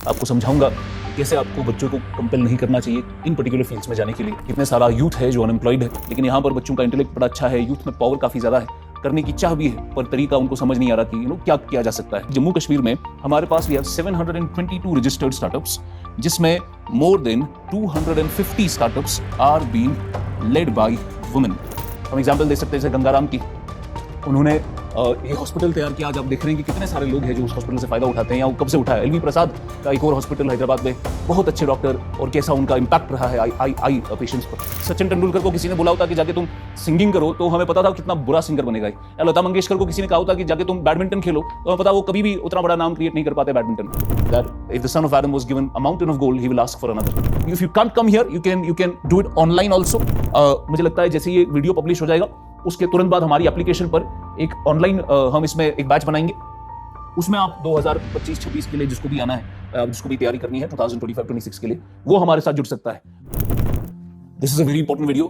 आपको समझाऊंगा कैसे आपको बच्चों को कंपेल नहीं करना चाहिए इन पर्टिकुलर फील्ड्स में जाने के लिए। कितने सारा यूथ है जो अनएम्प्लॉयड है, लेकिन यहाँ पर बच्चों का इंटेलेक्ट बड़ा अच्छा है, यूथ में पावर काफ़ी ज़्यादा है, करने की चाह भी है, पर तरीका उनको समझ नहीं आ रहा कि क्या किया जा सकता है। जम्मू कश्मीर में हमारे पास वी हैव 722 रजिस्टर्ड स्टार्टअप्स, जिसमें more than 250 startups are being led by women. हम एग्जाम्पल दे सकते हैं जैसे गंगाराम की, उन्होंने ये हॉस्पिटल तैयार किया। आज आप देख रहे हैं कि कितने सारे लोग हैं जो उस हॉस्पिटल से फायदा उठाते हैं या वो कब से उठाया। एलवी प्रसाद का एक और हॉस्पिटल हैदराबाद में, बहुत अच्छे डॉक्टर, और कैसा उनका इम्पैक्ट रहा है आई पेशेंट्स पर। सचिन तेंदुलकर को किसी ने बोला होता कि जाके तुम सिंगिंग करो, तो हमें पता था कितना बुरा सिंगर बनेगा। या लता मंगेशकर को किसी ने कहा होता कि जाके तुम बैडमिंटन खेलो, तो हमें पता वो कभी भी उतना बड़ा नाम क्रिएट नहीं कर पाते badminton. That if the son of Adam was given a mountain of gold, he will ask for another. If you can't come here, you can do it online also. मुझे लगता है जैसे ये वीडियो पब्लिश हो जाएगा उसके तुरंत बाद हमारी एप्लीकेशन पर एक ऑनलाइन हम इसमें एक बैच बनाएंगे। उसमें आप 2025-26 के लिए जिसको भी आना है, जिसको भी तैयारी करनी है 2025-26 के लिए, वो हमारे साथ जुड़ सकता है। This is a very important video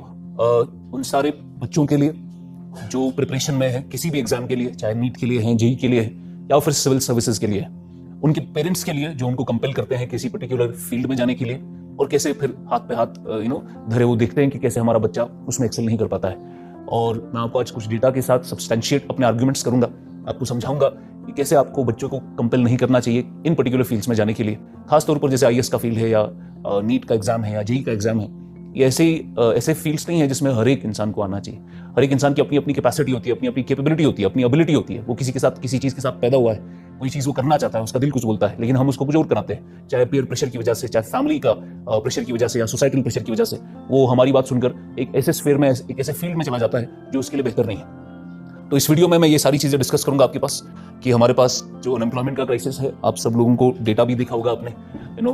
उन सारे बच्चों के लिए जो प्रिपरेशन में है किसी भी एग्जाम के लिए, चाहे नीट के लिए है, जेई के लिए है, या फिर सिविल सर्विसेज के लिए है। उनके पेरेंट्स के लिए जो उनको कंपेल करते हैं किसी पर्टिकुलर फील्ड में जाने के लिए, और कैसे फिर हाथ पे हाथ धरे वो देखते हैं कि कैसे हमारा बच्चा उसमें एक्सेल नहीं कर पाता है। और मैं आपको आज कुछ डेटा के साथ सब्सटेंशिएट अपने आर्गुमेंट्स करूंगा, आपको समझाऊंगा कि कैसे आपको बच्चों को कंपेल नहीं करना चाहिए इन पर्टिकुलर फील्ड्स में जाने के लिए। खासतौर पर जैसे आईएएस का फील्ड है, या नीट का एग्जाम है, या जेई का एग्जाम है। ये ऐसे फील्ड्स नहीं है जिसमें हर एक इंसान को आना चाहिए। हर एक इंसान की अपनी अपनी कैपेसिटी होती है, अपनी अपनी कैपेबिलिटी होती है, अपनी एबिलिटी होती है। वो किसी चीज के साथ पैदा हुआ है, कोई चीज वो करना चाहता है, उसका दिल कुछ बोलता है, लेकिन हम उसको कुछ और कराते हैं, चाहे पीयर प्रेशर की वजह से, चाहे फैमिली का प्रेशर की वजह से, या सोसाइटल प्रेशर की वजह से। वो हमारी बात सुनकर एक ऐसे स्फीयर में, एक ऐसे फील्ड में चला जाता है जो उसके लिए बेहतर नहीं है। तो इस वीडियो में मैं ये सारी चीजें डिस्कस करूंगा आपके पास कि हमारे पास जो अनएम्प्लॉयमेंट का क्राइसिस है, आप सब लोगों को डेटा भी देखा होगा आपने।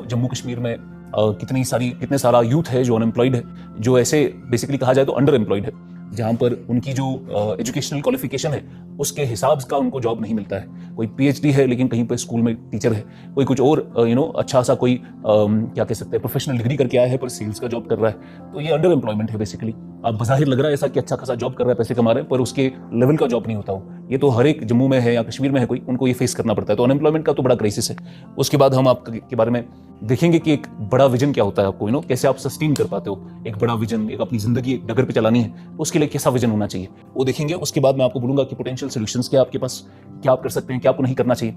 जम्मू कश्मीर में कितने सारा यूथ है जो अनएम्प्लॉयड है, जो ऐसे बेसिकली कहा जाए तो अंडर एम्प्लॉयड है, जहाँ पर उनकी जो एजुकेशनल क्वालिफिकेशन है उसके हिसाब का उनको जॉब नहीं मिलता है। कोई पीएचडी है लेकिन कहीं पर स्कूल में टीचर है, कोई कुछ और अच्छा सा कोई क्या कह सकते हैं प्रोफेशनल डिग्री करके आया है पर सेल्स का जॉब कर रहा है। तो ये अंडर एम्प्लॉयमेंट है बेसिकली। आप बाहिर लग रहा है ऐसा कि अच्छा खासा जॉब कर रहा है, पैसे कमा रहे हैं, पर उसके लेवल का जॉब नहीं होता हो। ये तो हर एक जम्मू में है या कश्मीर में है कोई, उनको ये फेस करना पड़ता है। तो अनएम्प्लॉयमेंट का तो बड़ा क्राइसिस है। उसके बाद हम आपके बारे में देखेंगे कि एक बड़ा विजन क्या होता है आपको, कैसे आप सस्टेन कर पाते हो एक बड़ा विजन, एक अपनी जिंदगी एक डगर पे चलानी है, उसके लिए कैसा विजन होना चाहिए वो देखेंगे। उसके बाद मैं आपको बोलूंगा कि पोटेंशियल सॉल्यूशंस क्या आपके पास, क्या आप कर सकते हैं, क्या आपको नहीं करना चाहिए,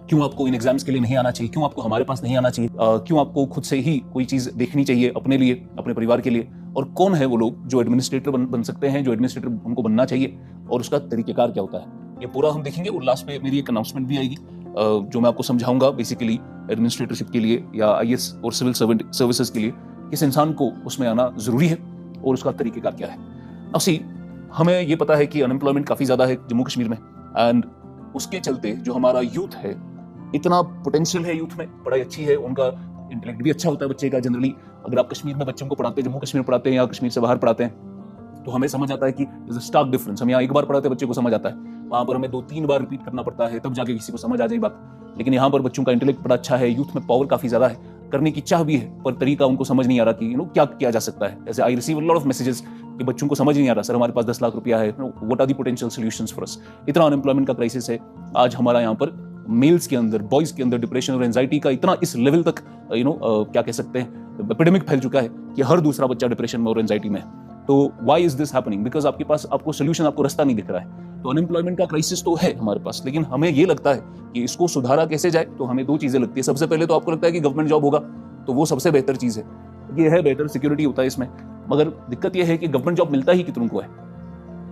क्यों आपको इन एग्जाम्स के लिए नहीं आना चाहिए, क्यों आपको हमारे पास नहीं आना चाहिए, क्यों आपको खुद से ही कोई चीज देखनी चाहिए अपने लिए, अपने परिवार के लिए, और कौन है वो लोग जो एडमिनिस्ट्रेटर बन सकते हैं, जो एडमिनिस्ट्रेटर उनको बनना चाहिए, और उसका तरीकेकार क्या होता है, ये पूरा हम देखेंगे। और लास्ट में मेरी एक अनाउंसमेंट भी आएगी जो मैं आपको समझाऊंगा बेसिकली एडमिनिस्ट्रेटरशिप के लिए या आईएएस और सिविल सर्विसेज के लिए किस इंसान को उसमें आना जरूरी है और उसका तरीकेकार क्या है। अब हमें ये पता है कि अनएम्प्लॉयमेंट काफी ज्यादा है जम्मू कश्मीर में, एंड उसके चलते जो हमारा यूथ है, इतना पोटेंशियल है यूथ में, पढ़ाई अच्छी है, उनका इंटेलेक्ट भी अच्छा होता है बच्चे का जनरली। अगर आप कश्मीर में बच्चों को पढ़ाते हैं, जम्मू कश्मीर पढ़ाते हैं या कश्मीर से बाहर पढ़ाते हैं, तो हमें समझ आता है कि स्टार्क डिफरेंस। हम यहाँ एक बार पढ़ाते हैं बच्चे को समझ आता है, वहां पर हमें 2-3 बार रिपीट करना पड़ता है तब जाके किसी को समझ आ जाए बात। लेकिन यहाँ पर बच्चों का इंटेलेक्ट बड़ा अच्छा है, यूथ में पावर काफी ज्यादा है, करने की चाह भी है, पर तरीका उनको समझ नहीं आ रहा कि क्या किया जा सकता है। जैसे I receive a lot of messages कि बच्चों को समझ नहीं आ रहा, सर हमारे पास 10 लाख रुपया है, what are the potential solutions for us. इतना अनएम्प्लॉयमेंट का क्राइसिस है आज हमारा यहाँ पर, मेल्स के अंदर, बॉयज के अंदर डिप्रेशन और एंजाइटी का इतना इस लेवल तक क्या कह सकते हैं एपिडेमिक फैल चुका है कि हर दूसरा बच्चा डिप्रेशन में और एंजाइटी में है। तो why is this happening? Because आपके पास आपको सोल्यूशन, आपको रास्ता नहीं दिख रहा है। तो अनएम्प्लॉयमेंट का क्राइसिस तो है हमारे पास, लेकिन हमें ये लगता है कि इसको सुधारा कैसे जाए। तो हमें 2 चीजें लगती है। सबसे पहले तो आपको लगता है कि गवर्नमेंट जॉब होगा तो वो सबसे बेहतर चीज है, ये है बेटर सिक्योरिटी होता है इसमें। मगर दिक्कत यह है कि गवर्नमेंट जॉब मिलता ही कितनों को है।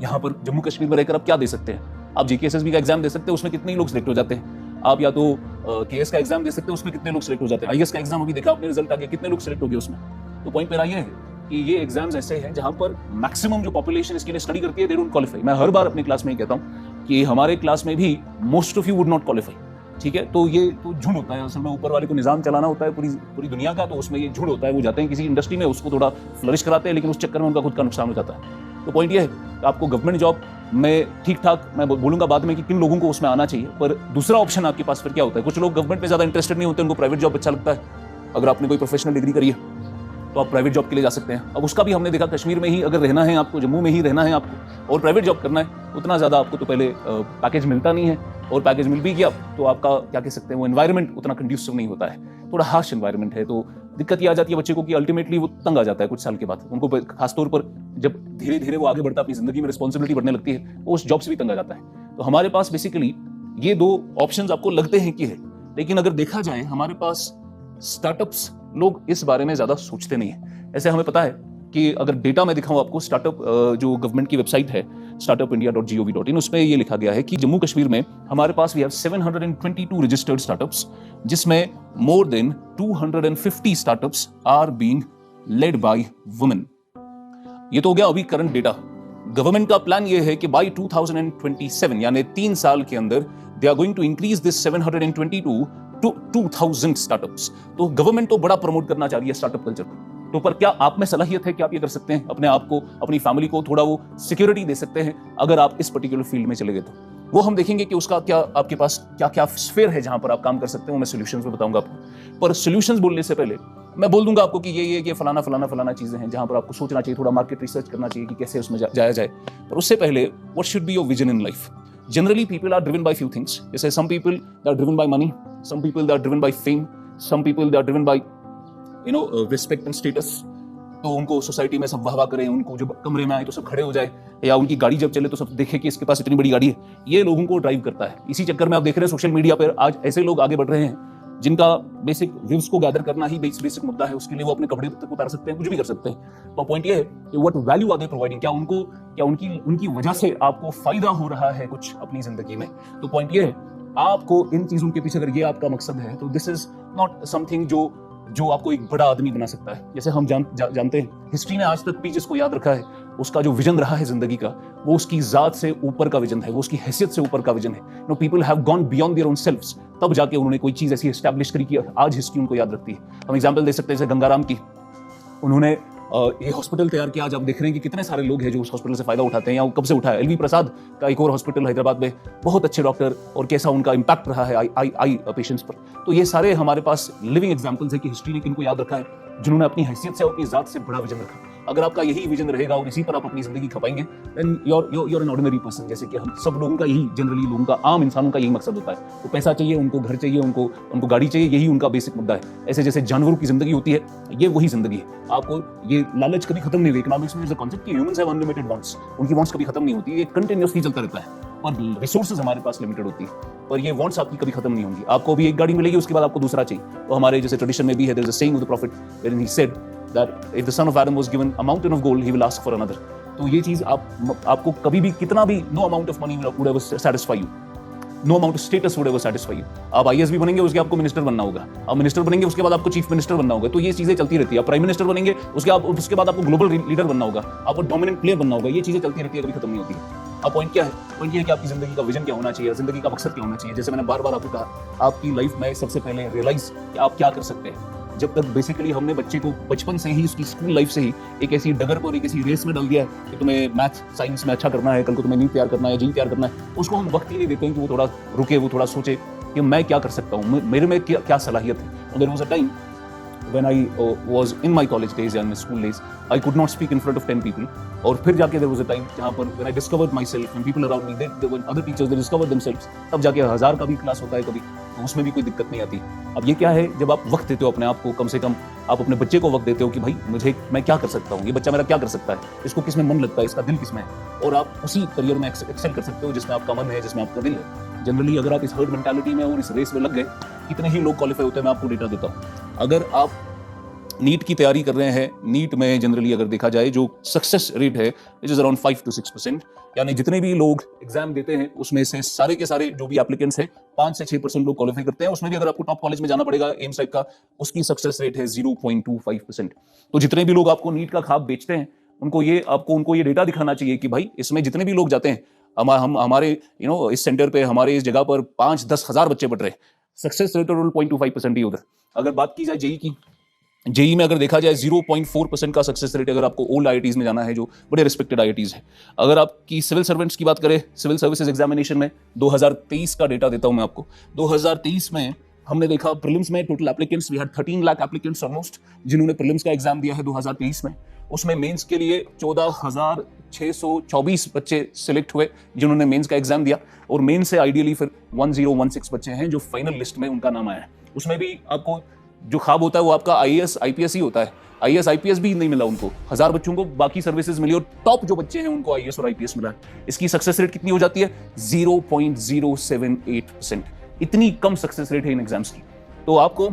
यहाँ पर जम्मू कश्मीर में रहकर आप क्या दे सकते हैं? आप जेकेएसएसबी का एग्जाम दे सकते हैं, उसमें कितने लोग सिलेक्ट हो जाते हैं। आप या तो केएस का एग्जाम दे सकते हैं, उसमें कितने लोग सिलेक्ट हो जाते हैं। आईएएस का एग्जाम अभी देखा आपने, रिजल्ट आ गया, कितने लोग सिलेक्ट हो गए उसमें। तो पॉइंट मेरा ये है कि ये एग्जाम्स ऐसे हैं जहां पर मैक्सिमम जो पॉपुलेशन इसके लिए स्टडी करती है, दे डोंट क्वालिफाई। मैं हर बार अपनी क्लास में ही कहता हूं कि हमारे क्लास में भी most of you would not qualify. ठीक है, तो ये तो झुंड होता है असल में, ऊपर वाले को निजाम चलाना होता है पूरी दुनिया का, तो उसमें ये झुंड होता है। वो जाते हैं किसी इंडस्ट्री में, उसको थोड़ा फ्लरिश कराते हैं, लेकिन उस चक्कर में उनका खुद का नुकसान हो जाता है। तो पॉइंट ये है कि आपको गवर्नमेंट जॉब में ठीक ठाक, मैं बोलूंगा बाद में कि किन लोगों को उसमें आना चाहिए, पर दूसरा ऑप्शन आपके पास फिर क्या होता है। कुछ लोग गवर्नमेंट में ज्यादा इंटरेस्टेड नहीं होते, उनको प्राइवेट जॉब अच्छा लगता है। अगर आपने कोई प्रोफेशनल डिग्री करी है तो आप प्राइवेट जॉब के लिए जा सकते हैं। अब उसका भी हमने देखा, कश्मीर में ही अगर रहना है आपको, जम्मू में ही रहना है आपको, और प्राइवेट जॉब करना है, उतना ज़्यादा आपको तो पहले पैकेज मिलता नहीं है, और पैकेज मिल भी गया तो आपका क्या कह सकते हैं वो एनवायरनमेंट उतना कंड्यूसिव नहीं होता है। थोड़ा हार्श एनवायरनमेंट है। तो दिक्कत ये आ जाती है बच्चे को कि अल्टीमेटली वो तंग आ जाता है कुछ साल के बाद। उनको खासतौर पर जब धीरे धीरे वो आगे बढ़ता है, अपनी जिंदगी में रिस्पॉन्सिबिलिटी बढ़ने लगती है, वो उस जॉब से भी तंग आ जाता है। तो हमारे पास बेसिकली ये दो ऑप्शंस आपको लगते हैं कि है, लेकिन अगर देखा जाए हमारे पास स्टार्टअप्स, लोग इस बारे में ज्यादा सोचते नहीं है। ऐसे हमें पता है कि अगर डेटा में दिखाऊं आपको, स्टार्टअप जो गवर्नमेंट की वेबसाइट है startupindia.gov.in, उसमें ये लिखा गया है कि जम्मू कश्मीर में हमारे पास वी हैव 722 रजिस्टर्ड स्टार्टअप्स, जिसमें more than 250 startups are being led by women. ये तो हो गया अभी करंट डेटा। गवर्नमेंट का प्लान ये है कि बाय 2027 यानी 3 साल के अंदर they are going to increase this 722 to 2000 startups. तो गवर्नमेंट तो बड़ा प्रमोट करना चाह रही है स्टार्टअप कल्चर को। तो पर क्या आप में सलाहियत है कि आप ये कर सकते हैं, अपने आप को, अपनी फैमिली को थोड़ा वो सिक्योरिटी दे सकते हैं अगर आप इस पर्टिकुलर फील्ड में चले गए? तो वो हम देखेंगे कि उसका क्या, आपके पास क्या क्या स्फेयर है जहां पर आप काम कर सकते हैं। मैं सॉल्यूशंस में बताऊंगा आपको, पर सॉल्यूशंस बोलने से पहले मैं बोल दूंगा आपको कि ये फलाना फलाना फलाना चीजें हैं जहां पर आपको सोचना चाहिए, थोड़ा मार्केट रिसर्च करना चाहिए कि कैसे उसमें जाया जाए। पर उससे पहले what should be your vision in life? Generally people are driven by few things. जैसे some people they are driven by money, some people they are driven by fame, some people they are driven by respect and status. तो उनको society में सब वाह वाह करें, उनको जब कमरे में आए तो सब खड़े हो जाए, या उनकी गाड़ी जब चले तो सब देखे कि इसके पास इतनी बड़ी गाड़ी है। ये लोगों को ड्राइव करता है। इसी चक्कर में आप देख रहे हैं सोशल मीडिया पर आज ऐसे लोग आगे बढ़ रहे हैं जिनका बेसिक व्यूज को गैदर करना ही बेसिक मुद्दा है। उसके लिए वो अपने कपड़े तक उतार सकते हैं, कुछ भी कर सकते हैं। तो पॉइंट ये है कि what value are they providing, क्या उनकी वजह से आपको फायदा हो रहा है कुछ अपनी जिंदगी में। तो पॉइंट ये है, आपको इन चीजों के पीछे अगर ये आपका मकसद है तो दिस इज नॉट समथिंग जो आपको एक बड़ा आदमी बना सकता है। जैसे हम जानते हैं हिस्ट्री ने आज तक भी जिसको याद रखा है, उसका जो विजन रहा है जिंदगी का, वो उसकी जात से ऊपर का विजन है, वो उसकी हैसियत से ऊपर का विजन है। Know people have gone beyond their own selves, तब जाके उन्होंने कोई चीज ऐसी एस्टैब्लिश करी कि आज हिस्ट्री उनको याद रखती है। हम एग्जांपल दे सकते हैं जैसे गंगाराम की, उन्होंने ये हॉस्पिटल तैयार किया। आज आप देख रहे हैं कि कितने सारे लोग हैं जो उस हॉस्पिटल से फायदा उठाते हैं, या वो कब से उठाया। एलवी प्रसाद का एक और हॉस्पिटल हैदराबाद में, बहुत अच्छे डॉक्टर, और कैसा उनका इंपैक्ट रहा है आई पेशेंट्स पर। तो ये सारे हमारे पास लिविंग एग्जांपल्स है कि हिस्ट्री ने किनको याद रखा है, जिन्होंने अपनी हैसियत से, अपनी जात से बड़ा विजन रखा। अगर आपका यही विजन रहेगा और इसी पर आप अपनी जिंदगी खपाएंगे, then you're an ordinary person। जैसे कि हम सब लोगों का यही, जनरली लोगों का, आम इंसानों का यही मकसद होता है। तो पैसा चाहिए उनको, घर चाहिए उनको गाड़ी चाहिए, यही उनका बेसिक मुद्दा है। ऐसे जैसे जानवरों की जिंदगी होती है, ये वही जिंदगी है। आपको ये लालच कभी खत्म नहीं होगी। इकोनॉमिक्स में कॉन्सेप्ट कि ह्यूमंस हैव अनलिमिटेड वांट्स, उनकी वांट्स कभी खत्म नहीं होती, ये कंटिन्यूअसली चलता रहता है। और रिसोर्सेज हमारे पास लिमिटेड होती है, पर ये वांट्स आपकी कभी खत्म नहीं होंगी। आपको भी एक गाड़ी मिलेगी, उसके बाद आपको दूसरा चाहिए। तो हमारे जैसे ट्रेडिशन में भी है, there is a saying of the prophet wherein he said that if the son of Adam was given a mountain of gold, he will ask for another। तो ये चीज आपको कभी भी कितना भी, no amount of money would ever satisfy you, no amount of status would ever satisfy you। आप IAS भी बनेंगे, उसके आपको मिनिस्टर बनना होगा। आप मिनिस्टर बनेंगे, उसके बाद आपको चीफ मिनिस्टर बनना होगा। तो ये चीजें चलती रहती है। आप प्राइम मिनिस्टर बनेंगे, उसके बाद आपको ग्लोबल लीडर बनना होगा, आपको डोमिनेंट प्लेयर बनना होगा। ये चीजें चलती रहती है, कभी खत्म नहीं होती है। अब पॉइंट क्या है? पॉइंट ये है कि आपकी जिंदगी का विजन क्या होना चाहिए, जिंदगी का मकसद क्या होना चाहिए। जैसे मैंने बार बार आपको कहा, आपकी लाइफ में सबसे पहले रियलाइज कि आप क्या कर सकते हैं। जब तक बेसिकली हमने बच्चे को बचपन से ही, उसकी स्कूल लाइफ से ही एक ऐसी डगर पर, एक ऐसी रेस में डाल दिया है कि तुम्हें मैथ साइंस में अच्छा करना है, कल को तुम्हें नीट तैयार करना है, जी तैयार करना है, उसको हम वक्त ही नहीं देते हैं कि वो थोड़ा रुके, वो थोड़ा सोचे कि मैं क्या कर सकता हूँ, मेरे में क्या सलाहियत है। There was a time when I was in my college days and my school days, I could not speak in front of 10 people। और फिर जाके there was a time जहाँ पर when I discovered myself and people around me, they when other teachers they discovered themselves, तब जाके 1000 का भी class होता है कभी, तो उसमें भी कोई दिक्कत नहीं आती। अब ये क्या है, जब आप वक्त देते हो अपने आप को, कम से कम आप अपने बच्चे को वक्त देते हो कि भाई मैं क्या कर सकता हूँ, ये बच्चा मेरा क्या कर सकता है, इसको किस में मन लगता है, इसका दिल किस में है, और आप उसी करियर में एक्सेल कर सकते हो जिसमें आपका मन है, जिसमें आपका दिल है। जनरली अगर आप इस हर्ड मेंटालिटी में और इस रेस में लग गए, कितने ही लोग क्वालिफाई होते हैं, मैं आपको डेटा देता हूँ। अगर आप नीट की तैयारी कर रहे हैं, नीट में जनरली अगर देखा जाए जो सक्सेस रेट है इट इज अराउंड 5 to 6%। यानी जितने भी लोग एग्जाम देते हैं उसमें से सारे के सारे जो भी एप्लीकेंट्स हैं 5 से 6% लोग क्वालिफाई करते हैं। उसमें भी अगर आपको टॉप कॉलेज में जाना पड़ेगा एम्स टाइप का, उसकी सक्सेस रेट है 0.25%। तो जितने भी लोग आपको नीट का ख्वाब बेचते हैं, उनको ये डेटा दिखाना चाहिए कि भाई इसमें जितने भी लोग जाते हैं, हमारे इस सेंटर पे, हमारे इस जगह पर 5-10 हजार बच्चे पढ़ रहे हैं, सक्सेस रेट 0.25% ही उधर। अगर बात की जाए जेई की, जेई में अगर देखा जाए 0.4% का सक्सेस रेट, अगर आपको ओल्ड आईआईटीज में जाना है जो बड़े रिस्पेक्टेड आईआईटीज है। अगर आपकी सिविल सर्वेंट्स की बात करें, सिविल सर्विसेज एग्जामिनेशन में 2023 का डेटा देता हूं मैं आपको। 2023 में हमने देखा प्रीलिम्स में total applicants, we had 13 lakh applicants almost, जिन्होंने प्रीलिम्स का एग्जाम दिया है 2023 में। उसमें मेंस के लिए 14,624 बच्चे सिलेक्ट हुए जिन्होंने मेंस का एग्जाम दिया, और मेंस से आइडियली फिर 1016 बच्चे हैं जो फाइनल लिस्ट में उनका नाम आया है। उसमें भी आपको जो ख्वाब होता है वो आपका आईएएस आईपीएस ही होता है। आईएएस आईपीएस भी नहीं मिला उनको, 1000 बच्चों को बाकी सर्विसेज मिली और टॉप जो बच्चे हैं उनको आईएएस और आईपीएस मिला है। इसकी सक्सेस रेट कितनी हो जाती है? 0.078%। इतनी कम सक्सेस रेट है इन एग्जाम्स की। तो आपको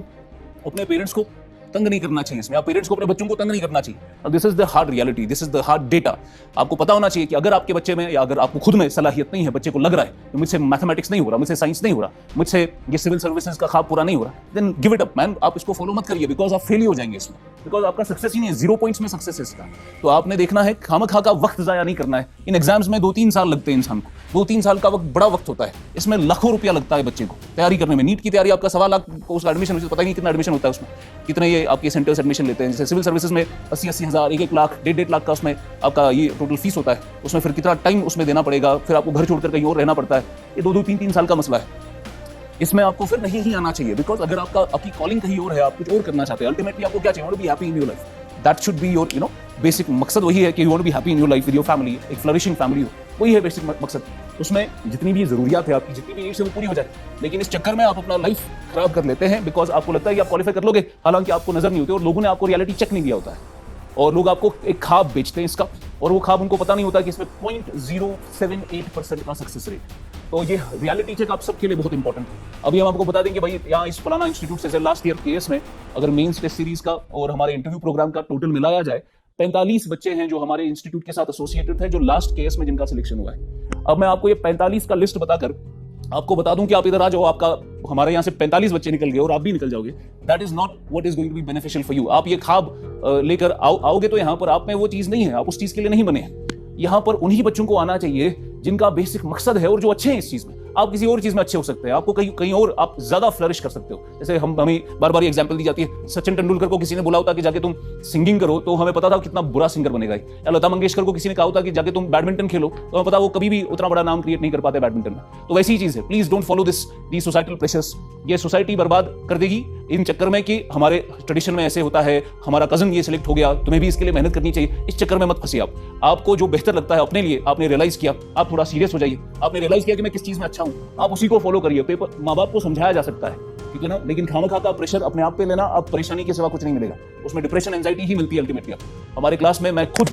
अपने पेरेंट्स को तंग नहीं करना चाहिए इसमें, आप पेरेंट्स को अपने बच्चों को तंग नहीं करना चाहिए। This is the hard reality, this is the hard data. आपको पता होना चाहिए कि अगर आपके बच्चे में या अगर आपको खुद में सलाहियत नहीं है, बच्चे को लग रहा है कि मुझसे मैथमेटिक्स नहीं हो रहा, मुझसे साइंस नहीं हो रहा, मुझसे ये सिविल सर्विसेज का ख्वाब पूरा नहीं हो रहा, then give it up man. आप इसको फॉलो मत करिए, बिकॉज आप फेल हो जाएंगे इसमें, बिकॉज आपका सक्सेस ही नहीं है, 0 पॉइंट्स में सक्सेस है इसका। तो आपने देखना है, खामखा का वक्त जाया नहीं करना है। इन एग्जाम्स में 2-3 साल लगते हैं इंसान को, 2-3 साल का वक्त बड़ा वक्त होता है। इसमें लाखों रुपया लगता है बच्चे को तैयारी करने में। नीट की तैयारी आपका 1.25 लाख को उसका एडमिशन, पता नहीं कितना एडमिशन होता है उसमें, कितने ये आपके सेंटर्स एडमिशन लेते हैं। जैसे सिविल सर्विसेज में 80-80 हज़ार, 1-1 लाख, 1.5 लाख का उसमें आपका ये टोटल फीस होता है। उसमें फिर कितना टाइम उसमें देना पड़ेगा, फिर आपको घर छोड़कर कहीं और रहना पड़ता है। ये 2-2, 3-3 साल का मसला है। इसमें आपको फिर नहीं ही आना चाहिए, बिकॉज अगर आपकी कॉलिंग कहीं और है, आप कुछ और करना चाहते हैं, अल्टीमेटली आपको क्या चाहिए? Be happy in your life. That should be your basic मकसद वही है कि you want to be happy in your life with your family, एक फ्लरिशिंग फैमिली हो, वही है बेसिक मकसद। उसमें जितनी भी जरूरियात है आपकी, जितनी भी नीड्स है वो पूरी हो जाए। लेकिन इस चक्कर में आप अपना लाइफ खराब कर लेते हैं, बिकॉज आपको लगता है कि आप क्वालिफाई कर लोगे, हालांकि आपको नजर नहीं होते और लोगों ने आपको रियलिटी चेक नहीं दिया होता है। और लोग आपको एक ख्वाब बेचते हैं इसका, और वो ख्वाब उनको पता नहीं होता कि इसमें 0.078% का सक्सेस रेट। तो ये रियलिटी चेक आप सबके लिए बहुत इंपॉर्टेंट है। अभी हम आपको बता देंगे भाई, यहाँ इस फलाना इंस्टीट्यूट से लास्ट ईयर केएस में अगर मेंस टेस्ट सीरीज का और हमारे इंटरव्यू प्रोग्राम का टोटल मिलाया जाए, 45 बच्चे हैं जो हमारे इंस्टीट्यूट के साथ एसोसिएटेड थे, जो लास्ट केएस में जिनका सिलेक्शन हुआ है। अब मैं आपको ये 45 का लिस्ट बताकर आपको बता दूं कि आप इधर आ जाओ, आपका हमारे यहाँ से 45 बच्चे निकल गए और आप भी निकल जाओगे। That is not what is going to be beneficial for you. आप ये ख्वाब लेकर आओगे तो यहाँ पर आप में वो चीज नहीं है, आप उस चीज के लिए नहीं बने हैं। यहाँ पर उन्हीं बच्चों को आना चाहिए जिनका बेसिक मकसद है और जो अच्छे हैं इस चीज में। आप किसी और चीज में अच्छे हो सकते हैं, आपको कहीं और आप ज्यादा फ्लरिश कर सकते हो। जैसे हमें बार बार एग्जांपल दी जाती है, सचिन तेंदुलकर को किसी ने बोला होता कि जाके तुम सिंगिंग करो, तो हमें पता था कितना बुरा सिंगर बनेगा। या लता मंगेशकर को किसी ने कहा होता कि जाके तुम बैडमिंटन खेलो, तो हमें पता वो कभी भी उतना बड़ा नाम क्रिएट नहीं कर पाते बैडमिंटन में। तो वैसी ही चीज है, please don't follow this societal pressures. ये सोसाइटी बर्बाद कर देगी इन चक्कर में कि हमारे ट्रेडिशन में ऐसे होता है, हमारा कजन ये सिलेक्ट हो गया, तुम्हें भी इसके लिए मेहनत करनी चाहिए। इस चक्कर में मत फंसिए आप। आपको जो बेहतर लगता है अपने लिए, आपने रियलाइज किया, आप थोड़ा सीरियस हो जाइए। आपने रियलाइज किया कि मैं किस चीज में अच्छा हूं, आप उसी को फॉलो करिए। पेपर माँ बाप को समझाया जा सकता है, ठीक है ना, लेकिन खामखा का प्रेशर अपने आप पे लेना, आप परेशानी के सिवा कुछ नहीं मिलेगा। उसमें डिप्रेशन, एंजाइटी ही मिलती है अल्टीमेटली। हमारे क्लास में मैं खुद,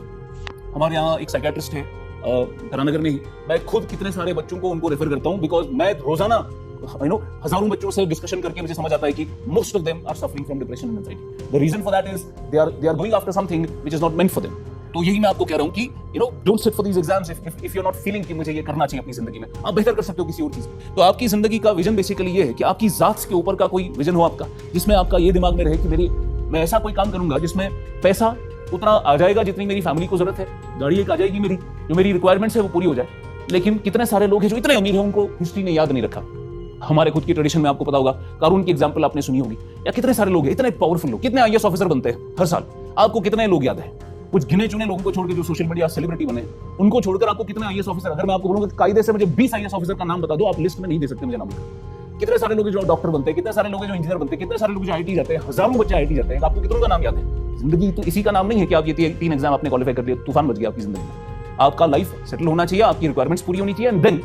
हमारे यहाँ एक साइकियाट्रिस्ट है धरानगर में ही, मैं खुद कितने सारे बच्चों को उनको रेफर करता हूँ, बिकॉज मैं रोजाना हजारों बच्चों से डिस्कशन करके मुझे समझ आता है कि most of them are suffering from depression and anxiety. The reason for that is they are going after something which is not meant for them. तो यही मैं आपको कह रहा हूं कि don't sit for these exams if you are not feeling कि मुझे ये करना चाहिए अपनी जिंदगी में। आप बेहतर कर सकते हो किसी और चीज। तो आपकी जिंदगी का विजन बेसिकली ये है कि आपकी जात के ऊपर का कोई विजन हो आपका, जिसमें आपका ये दिमाग में रहे कि मैं ऐसा कोई काम करूंगा जिसमें पैसा उतना आ जाएगा जितनी मेरी फैमिली को जरूरत है, गाड़ी एक आ जाएगी मेरी, जो मेरी रिक्वायरमेंट्स है वो पूरी हो जाए। लेकिन कितने सारे लोग हैं जो इतने अमीर हैं, उनको हिस्ट्री ने याद नहीं रखा। हमारे खुद की ट्रेडिशन में आपको पता होगा, कारून की एग्जांपल आपने सुनी होगी। या कितने सारे लोग हैं, इतने पावरफुल लोग, कितने आईएएस ऑफिसर बनते हैं हर साल, आपको कितने लोग याद है? कुछ गिने चुने लोगों को छोड़ के जो सोशल मीडिया सेलिब्रिटी बने, उनको छोड़कर आपको कितने आईएएस ऑफिसर, अगर मैं आपको बोलूंगा कायदे से मुझे 20 आईएएस ऑफिसर का नाम बता दो, आप लिस्ट में नहीं दे सकते मुझे नाम। कितने सारे लोग जो डॉक्टर बनते हैं, कितने सारे लोग जो इंजीनियर बनते हैं, कितने सारे लोग जो आईटी जाते हैं, हजारों बच्चे आईटी जाते हैं, आपको कितनों का नाम याद है? जिंदगी तो इसी का नाम नहीं है कि आप ये 3 एग्जाम आपने क्वालिफाई कर लिया, तूफान बच गया आपकी जिंदगी में। आपका लाइफ सेटल होना चाहिए, आपकी रिक्वायरमेंट्स पूरी होनी चाहिए, एंड देन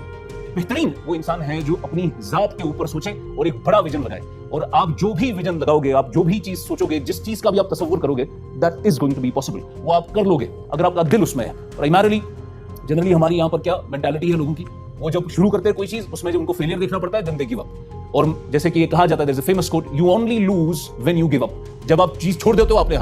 बेहतरीन वो इंसान है जो अपनी जात के ऊपर सोचे और एक बड़ा विजन लगाए। और आप जो भी विजन लगाओगे, आप जो भी चीज सोचोगे, जिस चीज का भी आप तसव्वुर करोगे, that is going to be possible. वो आप कर लोगे अगर आपका दिल उसमें है। प्राइमरली जनरली हमारी यहाँ पर क्या मेंटालिटी है लोगों की, वो जब शुरू करते हैं कोई चीज, उसमें जब उनको फेलियर देखना पड़ता है, देन दे गिव अप। और जैसे कि ये कहा जाता है, there is a famous quote, you only lose when you give up. जब आप चीज छोड़ देते हो, आपने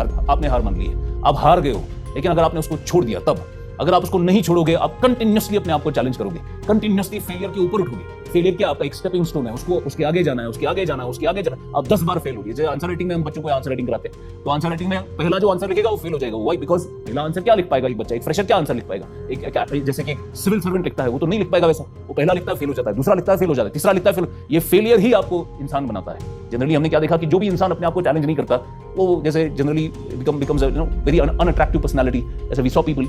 हार मान ली है, आप हार गए हो। लेकिन अगर आपने उसको छोड़ दिया तब, अगर आप उसको नहीं छोड़ोगे, आप कंटिन्यूअसली अपने आप को चैलेंज करोगे, कंटिन्यूअसली फेलियर के ऊपर उठोगे। फेलियर क्या आपका एक स्टेपिंग स्टोन है, उसके आगे जाना है, उसके आगे जाना है, उसके आगे जाना है। आप 10 बार फेल होगी। जैसे आंसर राइटिंग में हम बच्चों को आंसर राइटिंग कराते हैं, तो आंसर राइटिंग में पहला जो आंसर लिखेगा वो फेल हो जाएगा। व्हाई? बिकॉज पहला आंसर क्या लिख पाएगा एक बच्चा, एक फ्रेशर क्या आंसर लिख पाएगा? एक जैसे कि सिविल सर्वेंट लिखता है, वो तो नहीं लिख पाएगा वैसा। वो पहला लिखता है फेल हो जाता है, दूसरा लिखता है फेल हो जाता है, तीसरा लिखता है फेल। ये फेलियर ही आपको इंसान बनाता है। जनरली हमने क्या देखा कि जो भी इंसान अपने आप को चैलेंज नहीं करता, वो जैसे generally becomes very unattractive personality. जैसे वी सॉ पीपल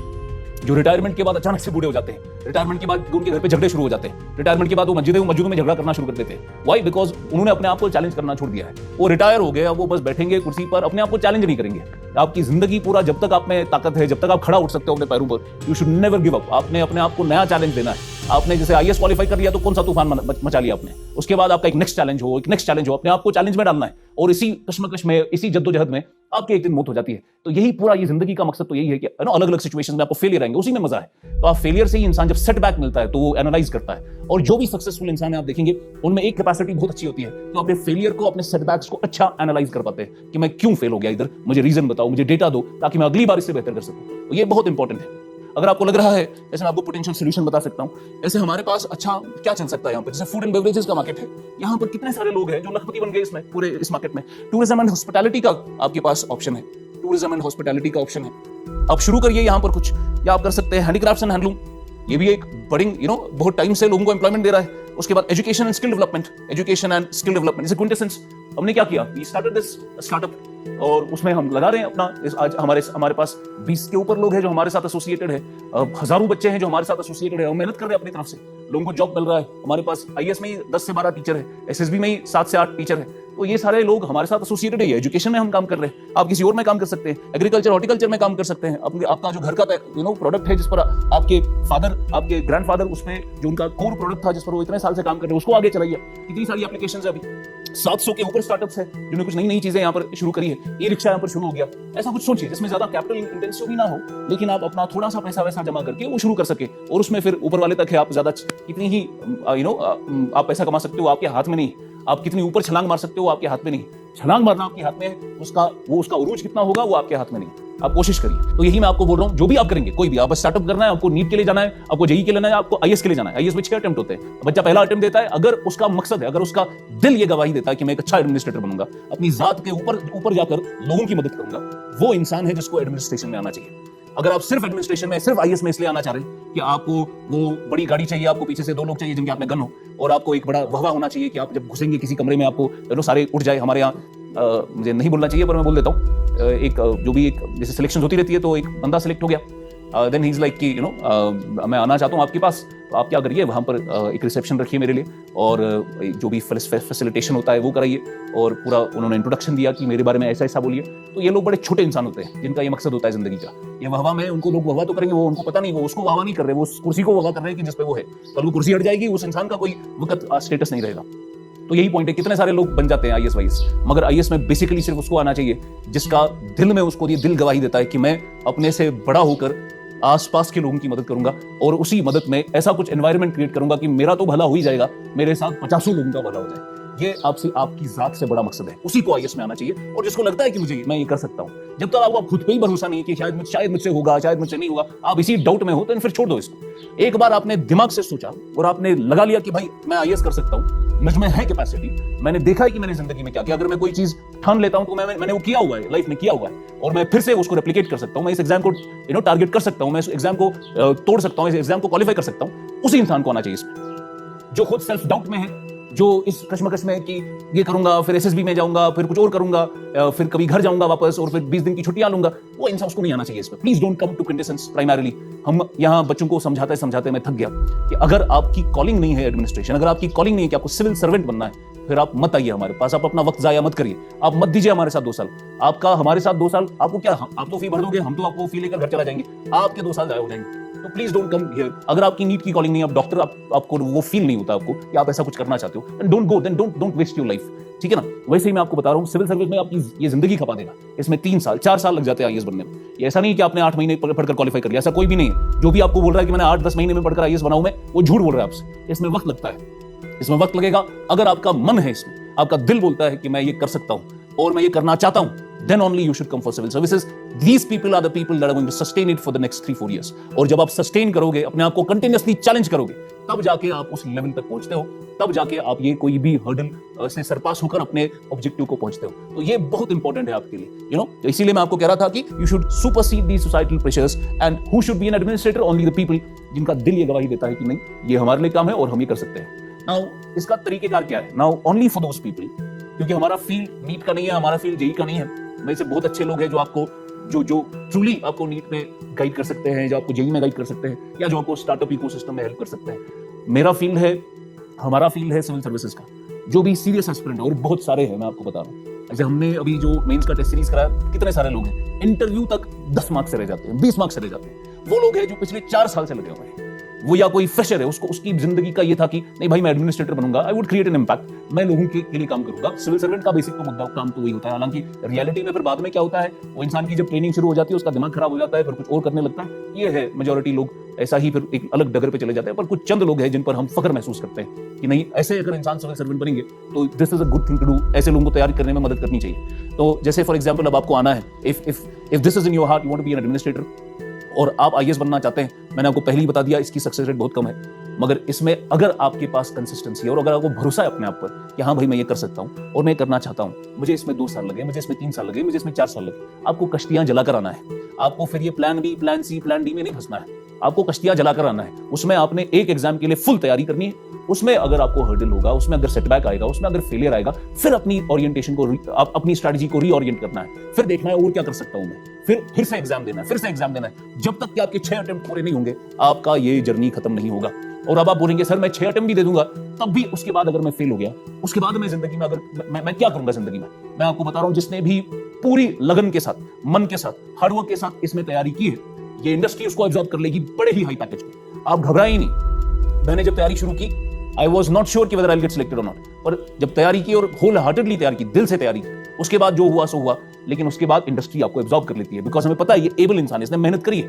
जो रिटायरमेंट के बाद अचानक से बूढ़े हो जाते हैं, रिटायरमेंट के बाद उनके घर पे झगड़े शुरू हो जाते हैं, रिटायरमेंट के बाद वो मस्जिदों में झगड़ा करना शुरू कर देते हैं। व्हाई? बिकॉज उन्होंने अपने आप को चैलेंज करना छोड़ दिया है। वो रिटायर हो गए, अब वो बस बैठेंगे कुर्सी पर, अपने आप को चैलेंज नहीं करेंगे। आपकी जिंदगी पूरा, जब तक आप में ताकत है, जब तक आप खड़ा उठ सकते हो अपने पैरों पर, you should never give up. आपने अपने आप को नया चैलेंज देना है। आपने जैसे आईएएस क्वालिफाई कर लिया तो कौन सा तूफान मचा लिया आपने, उसके बाद आपका एक नेक्स्ट चैलेंज हो, अपने आप को चैलेंज में डालना है, और इसी कश्मकश में, इसी जद्दोजहद में आपकी एक दिन मौत हो जाती है। तो यही पूरा ये जिंदगी का मकसद तो यही है कि अलग अलग सिचुएशन में आपको फेलियर आएंगे, उसी में मजा है। तो आप फेलियर से ही इंसान जब सेटबैक मिलता है तो वो एनालाइज करता है, और जो भी सक्सेसफुल इंसान है आप देखेंगे उनमें एक कैपेसिटी बहुत अच्छी होती है, तो अपने फेलियर को, अपने सेटबैक्स को अच्छा एनालाइज कर पाते हैं कि मैं क्यों फेल हो गया इधर, मुझे रीजन बताओ, मुझे डेटा दो, ताकि मैं अगली बार इससे बेहतर कर सकूं। तो ये बहुत इंपॉर्टेंट है। अगर आपको लग रहा है, जैसे मैं आपको पोटेंशियल सोल्यूशन बता सकता हूं, ऐसे हमारे पास अच्छा क्या चल सकता है यहाँ पर, जैसे फूड एंड बेवरेजेस का मार्केट है, यहाँ पर कितने सारे लोग हैं जो लखपति बन गए इसमें, पूरे इस मार्केट में। टूरिज्म एंड हॉस्पिटैलिटी का आपके पास ऑप्शन है, टूरिज्म एंड हॉस्पिटैलिटी का ऑप्शन है, आप शुरू करिए यहाँ पर कुछ, या आप कर सकते हैं हैंडीक्राफ्ट्स एंड हैंडलूम, ये भी एक बड़ी बहुत टाइम से लोगों को एम्प्लॉयमेंट दे रहा है। उसके बाद एजुकेशन एंड स्किल डेवलपमेंट, जैसे क्विंटेसेंस हमने क्या किया, वी स्टार्टेड दिस स्टार्टअप, और उसमें हम लगा रहे हैं अपना। आज हमारे पास 20 के ऊपर लोग हैं जो हमारे साथ एसोसिएटेड है, हजारों बच्चे हैं जो हमारे साथ एसोसिएटेड है, और मेहनत कर रहे हैं अपनी तरफ से, लोगों को जॉब मिल रहा है। हमारे पास आईएएस में ही 10 से 12 टीचर है, एसएसबी में ही 7 से 8 टीचर है, तो ये सारे लोग हमारे साथ एसोसिएटेड है। एजुकेशन में हम काम कर रहे हैं, आप किसी और में काम कर सकते हैं, एग्रीकल्चर हॉर्टिकल्चर में काम कर सकते हैं। आपका जो घर का प्रोडक्ट है, जिस पर आपके फादर, आपके ग्रैंडफादर, उसमें जो उनका कोर प्रोडक्ट था, जिस पर वो इतने साल से काम कर रहे हैं, उसको आगे चलाइए। कितनी सारी एप्लीकेशंस है, अभी 700 के ऊपर स्टार्टअप्स है जिन्होंने कुछ नई चीजें यहाँ पर शुरू करी है। ई रिक्शा यहाँ पर शुरू हो गया। ऐसा कुछ सोचिए जिसमें ज्यादा कैपिटल इंटेंसिव भी ना हो, लेकिन आप अपना थोड़ा सा पैसा वैसा जमा करके वो शुरू कर सके, और उसमें फिर ऊपर वाले तक है, आप ज्यादा कितनी ही आप पैसा कमा सकते हो, आपके हाथ में नहीं। आप कितनी ऊपर छलांग मार सकते हो, आपके हाथ में नहीं। छलांग मारना आपके हाथ में है, उसका उरूज कितना होगा वो आपके हाथ में नहीं। आप कोशिश करिए। तो यही मैं आपको बोल रहा हूं, जो भी आप करेंगे, कोई भी, आप स्टार्टअप करना है, आपको नीट के लिए जाना है, आपको जेईई के लिए जाना है, आपको आईएएस के लिए जाना है। आईएएस में 6 अटेम्प्ट होते हैं, बच्चा पहला अटेम्प्ट देता है, अगर उसका मकसद है, अगर उसका दिल ये गवाही देता है कि मैं एक अच्छा एडमिनिस्ट्रेटर बनूंगा, अपनी जात के ऊपर जाकर लोगों की मदद करूंगा, वो इंसान है जिसको एडमिनिस्ट्रेशन में आना चाहिए। अगर आप सिर्फ एडमिनिस्ट्रेशन में, सिर्फ आईएएस में इसलिए आना चाह रहे हैं कि आपको वो बड़ी गाड़ी चाहिए, आपको पीछे से 2 लोग चाहिए जिनके हाथ में गन हो, और आपको एक बड़ा वहवा होना चाहिए कि आप जब घुसेंगे किसी कमरे में आपको सारे उठ जाए। हमारे यहाँ मुझे नहीं बोलना चाहिए पर मैं बोल देता हूँ, एक जो भी एक जैसे सिलेक्शन होती रहती है, तो एक बंदा सिलेक्ट हो गया, देन ही इज लाइक कि मैं आना चाहता हूँ आपके पास, तो आप क्या करिए, वहाँ पर एक रिसेप्शन रखिए मेरे लिए, और जो भी फैसिलिटेशन होता है वो कराइए, और पूरा उन्होंने इंट्रोडक्शन दिया कि मेरे बारे में ऐसा ऐसा बोलिए। तो ये लोग बड़े छोटे इंसान होते हैं जिनका ये मकसद होता है जिंदगी का। ये वाहवा में उनको लोग वाहवा तो करेंगे, वो उनको पता नहीं, वो उसको वाहवा नहीं कर रहे, वो उस कुर्सी को वाहवा कर रहे हैं कि जिसपे वो है। कल वो कुर्सी हट जाएगी, उस इंसान का कोई वक्त स्टेटस नहीं रहेगा। तो यही पॉइंट है, कितने सारे लोग बन जाते हैं आईएएस वाईएएस, मगर आईएएस में बेसिकली सिर्फ उसको आना चाहिए जिसका दिल में, उसको ये दिल गवाही देता है कि मैं अपने से बड़ा होकर आसपास के लोगों की मदद करूंगा, और उसी मदद में ऐसा कुछ एनवायरनमेंट क्रिएट करूंगा कि मेरा तो भला हो ही जाएगा, मेरे साथ 50 लोगों का भला हो जाए। ये आपकी जात से बड़ा मकसद है, उसी को आईएएस में आना चाहिए। और जिसको लगता है कि मैं ये कर सकता हूं, जब तक आपको खुद पे ही भरोसा नहीं है कि शायद मुझसे होगा, शायद मुझसे नहीं होगा, आप इसी डाउट में हो, तो फिर छोड़ दो इसको। एक बार आपने दिमाग से सोचा और आपने लगा लिया कि भाई मैं आईएएस कर सकता हूं, मुझ में है कैपेसिटी, मैंने देखा है कि मैंने जिंदगी में क्या किया, अगर मैं कोई चीज ठान लेता हूं तो मैंने वो किया हुआ है, लाइफ में किया हुआ है, और मैं फिर से उसको रेप्लिकेट कर सकता हूं, मैं इस एग्जाम को टारगेट कर सकता हूं, मैं इस एग्जाम को तोड़ सकता हूं, इस एग्जाम को क्वालिफाई कर सकता हूं। उसी इंसान को आना चाहिए इसमें, जो खुद सेल्फ डाउट में है, जो इस कश्मकश में कि ये करूंगा, फिर एसएसबी में जाऊंगा, फिर कुछ और करूंगा, फिर कभी घर जाऊंगा वापस, और फिर 20 दिन की छुट्टियां लूंगा, वो इंसान, उसको नहीं आना चाहिए इसमें। Please don't come to Quintessence primarily. हम यहाँ बच्चों को समझाते मैं थक गया कि अगर आपकी कॉलिंग नहीं है एडमिनिस्ट्रेशन, अगर आपकी कॉलिंग नहीं है कि आपको सिविल सर्वेंट बनना है, फिर आप मत आइए हमारे पास, आप अपना वक्त जाया मत करिए, आप मत दीजिए हमारे साथ 2 साल। आपका हमारे साथ 2 साल, आपको क्या, आप तो फी भर दोगे, हम तो आपको फी लेकर घर चला जाएंगे, आपके 2 साल जाया हो जाएंगे। तो प्लीज डोंट कम हियर। अगर आपकी नीट की कॉलिंग नहीं, आप डॉक्टर, आपको वो फील नहीं होता आपको कि आप ऐसा कुछ करना चाहते हो, don't go, then don't waste your life, ठीक है ना। वैसे ही मैं आपको बता रहा हूँ, सिविल सर्विस में आपकी ये जिंदगी खपा देगा। इसमें 3 साल 4 साल लग जाते हैं आईएएस बनने में। ये ऐसा नहीं कि आपने 8 महीने पढ़कर क्वालिफाई कर लिया, ऐसा कोई भी नहीं है। जो भी आपको बोल रहा है कि मैंने 8-10 महीने में पढ़कर आईएएस बनाऊं मैं, वो झूठ बोल रहा है आपसे। इसमें वक्त लगता है, इसमें वक्त लगेगा। अगर आपका मन है इसमें, आपका दिल बोलता है कि मैं ये कर सकता हूं और मैं ये करना चाहता हूं, then only you should come for civil services. These people are the people that are going to sustain it for the next 3-4 years. और जब आप सस्टेन करोगे, अपने आप को कंटिन्यूअसली चैलेंज करोगे, तब जाके आप उस लेवल तक पहुंचते हो, तब जाके आप ये कोई भी हर्डल से सरपास होकर अपने ऑब्जेक्टिव को पहुंचते हो। तो ये बहुत इंपॉर्टेंट है आपके लिए, तो इसीलिए मैं आपको कह रहा था कि you should supersede the societal pressures, and who should be an administrator? Only the people जिनका दिल ये गवाही देता है कि नहीं, ये हमारे लिए काम है और हम ये कर सकते हैं। नाउ इसका तरीकेकार क्या है? Now only for those people, क्योंकि हमारा फील्ड नीट का नहीं है, हमारा फील्ड जेईई का नहीं है। में से बहुत अच्छे लोग हैं जो आपको जो ट्रूली आपको नीट में गाइड कर सकते हैं, जो आपको जेईई में गाइड कर सकते हैं, या जो आपको स्टार्टअप इकोसिस्टम में हेल्प कर सकते हैं। मेरा फील्ड है, हमारा फील्ड है सिविल सर्विसेज का। जो भी सीरियस एस्पिरेंट है, और बहुत सारे हैं, मैं आपको बता रहा हूँ, जैसे हमने अभी जो मेंस का टेस्ट सीरीज कराया, कितने सारे लोग हैं इंटरव्यू तक 10 मार्क्स से रह जाते हैं, 20 मार्क्स से रह जाते हैं। वो लोग हैं जो पिछले 4 साल से लगे हुए हैं। वो या कोई फ्रेशर है, उसको उसकी जिंदगी का ये था कि नहीं भाई मैं एडमिनिस्ट्रेटर बनूंगा, I would create an impact, मैं लोगों के लिए काम करूंगा। सिविल सर्वेंट का बेसिक तो मुद्दा काम तो वही होता है। हालांकि रियलिटी में फिर बाद में क्या होता है, वो इंसान की जब ट्रेनिंग शुरू हो जाती है उसका दिमाग खराब हो जाता है, फिर कुछ और करने लगता है। ये है मेजोरिटी लोग ऐसा ही फिर एक अलग डगर पे चले जाते हैं। पर कुछ चंद लोग हैं जिन पर हम फख्र महसूस करते हैं कि नहीं, ऐसे अगर इंसान सिविल सर्वेंट बनेंगे तो this is a good thing to do, ऐसे लोगों को तैयार करने में मदद करनी चाहिए। तो जैसे फॉर एग्जांपल अब आपको आना है, if this is in your heart, you want to be an administrator और आप आईएएस बनना चाहते हैं, मैंने आपको पहले ही बता दिया इसकी सक्सेस रेट बहुत कम है। मगर इसमें अगर आपके पास कंसिस्टेंसी है और अगर आपको भरोसा है अपने आप पर कि हाँ भाई मैं ये कर सकता हूँ और मैं करना चाहता हूँ, मुझे इसमें 2 साल लगे, मुझे इसमें 3 साल लगे, मुझे इसमें 4 साल लगे, आपको कश्तियां जलाकर आना है। आपको फिर ये plan B, plan C, plan D में नहीं फंसना है। आपको कश्तियां जलाकर आना है। उसमें आपने एक एग्जाम के लिए फुल तैयारी करनी है। उसमें अगर आपको हर्डल होगा, उसमें अगर सेटबैक आएगा, उसमें अगर फेलियर आएगा, फिर अपनी ओरिएंटेशन को, अपनी स्ट्रैटेजी को रीओरिएंट करना है। फिर देखना है और क्या कर सकता हूं मैं, फिर से एग्जाम देना है, फिर से एग्जाम देना है। जब तक कि आपके 6 अटेम्प्ट पूरे नहीं होंगे, आपका ये जर्नी खत्म नहीं होगा। और अब आप बोलेंगे सर मैं 6 अटेम्प्ट भी दे दूंगा, तब भी उसके बाद अगर मैं फेल हो गया, उसके बाद मैं जिंदगी में अगर मैं क्या करूंगा जिंदगी में, मैं आपको बता रहा हूं, जिसने भी पूरी लगन के साथ, मन के साथ, हार्डवर्क के साथ इसमें तैयारी की है, ये इंडस्ट्री उसको एब्जॉर्ब कर लेगी बड़े ही हाई पैकेज में। आप घबराए ही नहीं। मैंने जब तैयारी शुरू की, आई वॉज नॉट श्योर कि वेदर आई गेट सिलेक्टेड और नॉट, पर जब तैयारी की और होल हार्टेडली तैयारी की, दिल से तैयारी की, उसके बाद जो हुआ सो हुआ। लेकिन उसके बाद इंडस्ट्री आपको एब्जॉर्ब कर लेती है, बिकॉज हमें पता है ये एबल इंसान है, इसने मेहनत करी है।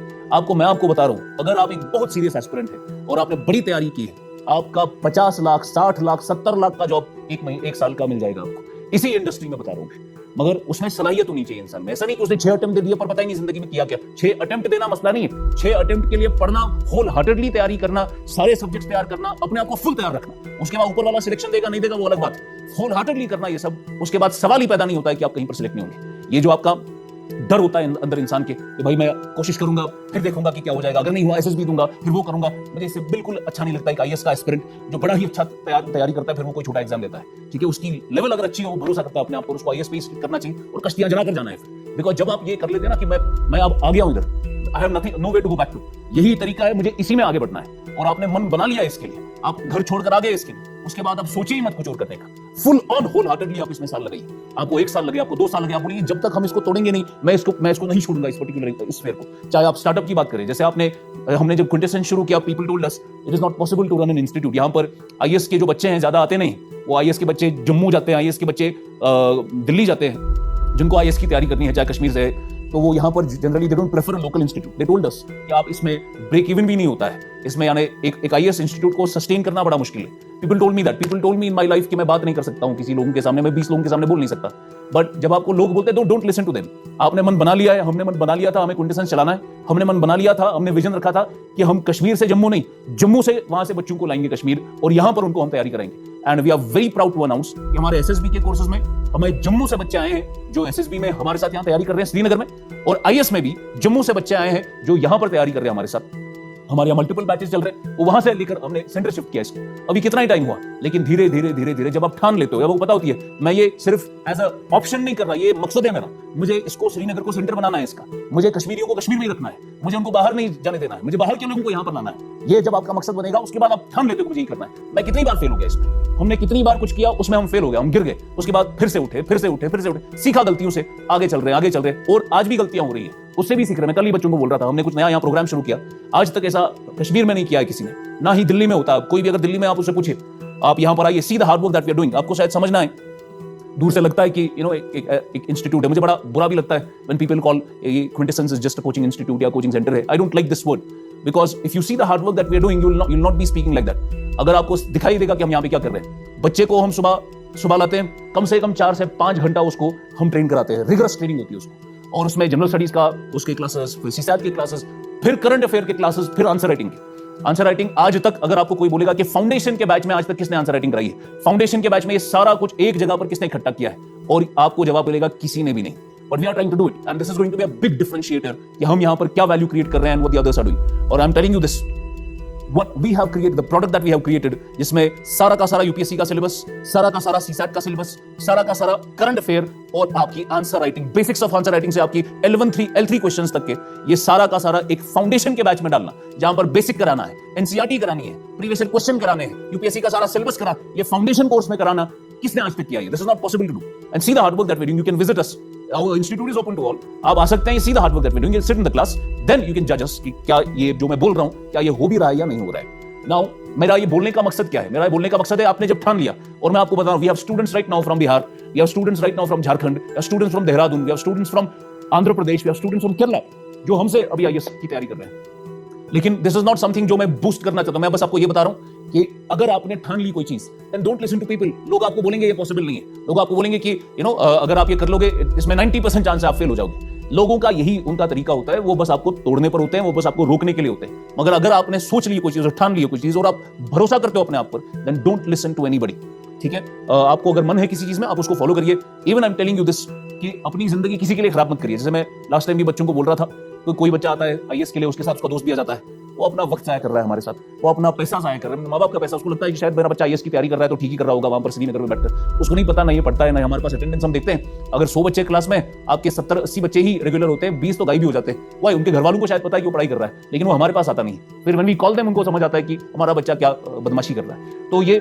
मैं आपको बता रहा हूं, अगर आप एक बहुत सीरियस एस्पिरेंट है और आपने बड़ी तैयारी की है, आपका 50 लाख, 60 लाख, 70 लाख का जॉब एक साल का मिल जाएगा आपको, इसी इंडस्ट्री में बता रहा हूं। मगर उसमें सलाहियत होनी चाहिए इंसान में। ऐसा नहीं कि उसने 6 अटेम्प्ट दे दिया पर पता ही नहीं जिंदगी में किया क्या। 6 अटेम्प्ट देना मसला नहीं है। 6 अटेम्प्ट के लिए पढ़ना, होल हार्टेडली तैयारी करना, सारे सब्जेक्ट तैयार करना, अपने आप को फुल तैयार रखना। उसके बाद ऊपर वाला सिलेक्शन देगा नहीं देगा वो अलग बात। होल हार्टेडली करना ये सब, उसके बाद सवाल ही पैदा नहीं होता है कि आप कहीं पर सिलेक्ट नहीं होंगे। ये जो आपका डर होता है अंदर इंसान के कि भाई मैं कोशिश करूंगा, फिर देखूंगा कि क्या हो जाएगा, अगर नहीं हुआ एसएसबी दूंगा, फिर वो करूंगा, मुझे इससे बिल्कुल अच्छा नहीं लगता। एक आईएएस का एस्पिरेंट जो बड़ा ही अच्छा तैयारी करता है, फिर वो कोई छोटा एग्जाम देता है, ठीक है, उसकी लेवल अगर अच्छी हो, भरोसा करता है अपने आप पर, उसको आईएएस पे करना चाहिए और कश्तियां जलाकर जाना है। बिकॉज जब आप ये कर लेते हैं ना कि मैं अब आ गया हूं इधर, I have nothing, no way to go back to, यही तरीका है, मुझे इसी में आगे बढ़ना है, और आपने मन बना लिया इसके लिए, आप घर छोड़कर आ गए इसके लिए, उसके बाद आप सोचिए ही मत कुछ और करने का। फुल ऑन होल हार्टेडली आप इसमें साल लगाइए। आपको 1 साल लगे, आपको 2 साल लगे, आप बोलिए जब तक हम इसको तोड़ेंगे नहीं, मैं इसको नहीं छोड़ूंगा, इस पर्टिकुलर इस फेयर को। चाहे आप स्टार्टअप की बात करें, जैसे हमने जब क्विंटेसेंस शुरू किया, people told us it is not possible to run an institute. यहाँ पर आईएएस के जो बच्चे हैं ज्यादा आते नहीं, वो आईएएस के बच्चे जम्मू जाते हैं, आईएएस के बच्चे दिल्ली जाते हैं, जिनको आईएएस की तैयारी करनी है, चाहे कश्मीर से, तो वो यहाँ पर generally they don't prefer a local institute. They told us कि आप इसमें ब्रेक इवन भी नहीं होता है, इसमें यानी एक आईएएस इंस्टीट्यूट को सस्टेन करना बड़ा मुश्किल है। People told me in my life कि मैं बात नहीं कर सकता हूँ किसी लोगों के सामने, मैं 20 लोगों के सामने बोल नहीं सकता। बट जब आपको लोग बोलते हैं डोंट लिसन टू देम। आपने मन बना लिया है, हमने मन बना लिया था, हमें क्विंटेसेंस चलाना है, हमने मन बना लिया था, हमने विजन रखा था कि हम कश्मीर से जम्मू नहीं, जम्मू से वहां से बच्चों को लाएंगे कश्मीर, और यहां पर उनको हम तैयारी कराएंगे। And we are very proud to announce कि हमारे एसएसबी के कोर्सेज में हमें जम्मू से बच्चे आए हैं जो एसएसबी में हमारे साथ यहां तैयारी कर रहे हैं श्रीनगर में, और आईएएस में भी जम्मू से बच्चे आए हैं जो यहां पर तैयारी कर रहे हैं हमारे साथ। हमारे यहाँ मल्टीपल बैचेस चल रहे हैं, वो वहां से लेकर हमने सेंटर शिफ्ट किया इसको। अभी कितना ही टाइम हुआ, लेकिन धीरे धीरे जब आप ठान लेते हो, जब आपको पता होती है मैं ये सिर्फ एज अ ऑप्शन नहीं कर रहा, ये मकसद है मेरा, मुझे इसको श्रीनगर को सेंटर बनाना है, इसका मुझे कश्मीरियों को कश्मीर में ही रखना है, मुझे उनको बाहर नहीं जाने देना है, मुझे बाहर के लोगों को यहाँ पर लाना है। ये जब आपका मकसद बनेगा, उसके बाद आप ठान लेते हो मुझे ये करना है। मैं कितनी बार फेल हो गया इसमें, हमने कितनी बार कुछ किया, उसमें हम फेल हो गए, हम गिर गए, उसके बाद फिर से उठे, सीखा गलतियों से, आगे चल रहे हैं, और आज भी गलतियां हो रही है, उससे भी सीख रहे हैं। मैं कल ही बच्चों को बोल रहा था, हमने कुछ नया यहाँ प्रोग्राम शुरू किया, आज तक ऐसा कश्मीर में नहीं किया है किसी ने, ना ही दिल्ली में होता। कोई भी अगर दिल्ली में आप उससे पूछे, आप यहाँ पर आइए, see the hard work that we are doing, आपको शायद समझना है। दूर से लगता है कि एक इंस्टीट्यूट है, मुझे बड़ा बुरा भी लगता है when people call Quintessence is just a coaching institute या कोचिंग सेंटर है। I don't like this word, because if you see the hard work that we are doing, you will not be speaking like that. अगर आपको दिखाई देगा कि हम यहाँ पे क्या कर रहे हैं, बच्चे को हम सुबह लाते हैं, कम से कम 4 से 5 घंटा उसको हम ट्रेन कराते हैं, रिगरस ट्रेनिंग होती है उसको, और उसमें जनरल स्टडीज का उसके क्लासेस, फिर सीसैट के क्लासेस, फिर करंट अफेयर के क्लासेस, फिर आंसर राइटिंग। आज तक अगर आपको कोई बोलेगा कि फाउंडेशन के बैच में आज तक किसने आंसर राइटिंग कराई है, फाउंडेशन के बैच में ये सारा कुछ एक जगह पर किसने इकट्ठा किया है, और आपको जवाब मिलेगा किसी ने भी नहीं। But we are trying to do it, and this is going to be a big differentiator कि हम यहाँ पर क्या वैल्यू क्रिएट कर रहे हैं, what the others are doing. और I am telling you this, what we have created, the product that we have created, जिसमें सारा का सारा यूपीएससी का सिलेबस, सारा का सारा सीसैट का सिलेबस, सारा का सारा करंट अफेयर, और आपकी answer writing, basics of answer writing से आपकी L3 क्वेश्चंस तक के, ये सारा का सारा एक फाउंडेशन के बैच में डालना, जहां पर बेसिक कराना है, एनसीईआरटी करानी है, प्रीवियस ईयर क्वेश्चन कराने हैं, यूपीएससी का सारा सिलेबस कराना, ये फाउंडेशन कोर्स में कराना, किसने आज तक किया है? This is not possible to do and see the hard work that we doing. You can visit us, our institute is open to all. आप आ सकते हैं, see the hard work that we doing, you sit in the class, then you can जज us कि क्या ये जो मैं बोल रहा हूं क्या ये हो भी रहा है या नहीं हो रहा है. नाउ मेरा ये बोलने का मकसद क्या है? मेरा ये बोलने का मकसद है आपने जब ठान लिया, और मैं आपको बता रहा हूं, we have students right now from Bihar, we have students right now from Jharkhand, we have students from Dehradun, we have students from Andhra Pradesh, we have students from Kerala जो हमसे अभी आईएएस की तैयारी कर रहे हैं. लेकिन दिस इज नॉट समथिंग जो मैं बूस्ट करना चाहता हूं. मैं बस आपको ये बता रहा हूं कि अगर आपने ठान ली कोई चीज, then don't listen to people. लोग आपको बोलेंगे ये पॉसिबल नहीं है, लोग आपको बोलेंगे कि अगर आप ये कर लोगे इसमें 90% चांस है आप फेल हो जाओगे. लोगों का यही उनका तरीका होता है, वो बस आपको तोड़ने पर होते हैं, वो बस आपको रोकने के लिए होते हैं. मगर अगर आपने सोच ली कोई चीज और ठान ली कोई चीज और आप भरोसा करते हो अपने आप पर, then don't listen to anybody. ठीक है, आपको अगर मन है किसी चीज में, आप उसको फॉलो करिए. Even I am telling you this कि अपनी जिंदगी किसी के लिए खराब मत करिए. जैसे मैं लास्ट टाइम भी बच्चों को बोल रहा था, तो कोई बच्चा आता है आईएएस के लिए, उसके साथ उसका दोस्त भी आ जाता है, वो अपना वक्त जाया कर रहा है हमारे साथ, वो अपना पैसा जाया कर रहा है, माँ बाप का पैसा. उसको लगता है कि शायद मेरा बच्चा आईएएस की तैयारी कर रहा है तो ठीक ही कर रहा होगा वहां पर श्रीनगर में बैठकर. उसको नहीं पता, नहीं पढ़ता है, ना हमारे पास अटेंडेंस हम देखते हैं. अगर 100 बच्चे क्लास में, आपके 70-80 बच्चे ही रेगुलर होते हैं, 20 तो गायब भी हो जाते हैं. वही उनके घर वालों को शायद पता है कि वो पढ़ाई कर रहा है, लेकिन वो हमारे पास आता नहीं है. फिर व्हेन वी कॉल देम, उनको समझ आता है कि हमारा बच्चा क्या बदमाशी कर रहा है. तो ये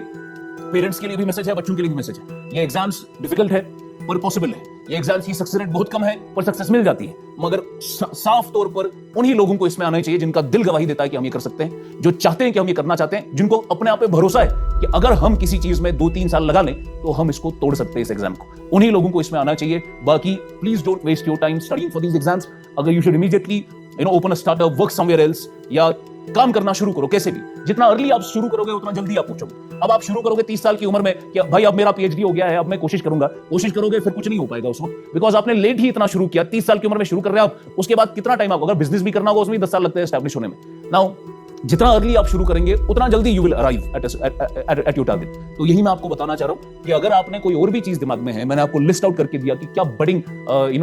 पेरेंट्स के लिए भी मैसेज है, बच्चों के लिए भी मैसेज है. ये एग्जाम्स डिफिकल्ट है पर पॉसिबल है. ये एग्जाम्स की सक्सेस रेट बहुत कम है पर सक्सेस मिल जाती है. मगर साफ तौर पर उन्हीं लोगों को इसमें आना चाहिए जिनका दिल गवाही देता है कि हम ये कर सकते हैं, जो चाहते हैं कि हम ये करना चाहते हैं, जिनको अपने आप पे भरोसा है कि अगर हम किसी चीज में 2-3 साल लगा लें तो हम इसको तोड़ सकते हैं इस एग्जाम को. उन्हीं लोगों को इसमें आना चाहिए. बाकी please don't waste your time studying for these exams. अगर you should immediately open a startup, work somewhere else, या काम करना शुरू करो. कैसे भी, जितना अर्ली आप शुरू करोगे उतना जल्दी आप पूछोगे. अब आप शुरू करोगे 30 साल की उम्र में कि भाई अब मेरा पीएचडी हो गया है, अब मैं कोशिश करूंगा, कोशिश करोगे फिर कुछ नहीं हो पाएगा उसको, बिकॉज आपने लेट ही इतना शुरू किया. 30 साल की उम्र में शुरू कर रहे हैं आप, उसके बाद कितना टाइम आपको, अगर बिजनेस भी करना होगा उसमें 10 साल लगते हैं एस्टैब्लिश होने में. नाउ जितना अर्ली आप शुरू करेंगे उतना जल्दी you will arrive at your target. तो यही मैं आपको बताना चाह रहा हूं कि अगर आपने कोई और भी चीज दिमाग में है, मैंने आपको लिस्ट आउट करके दिया कि क्या बडिंग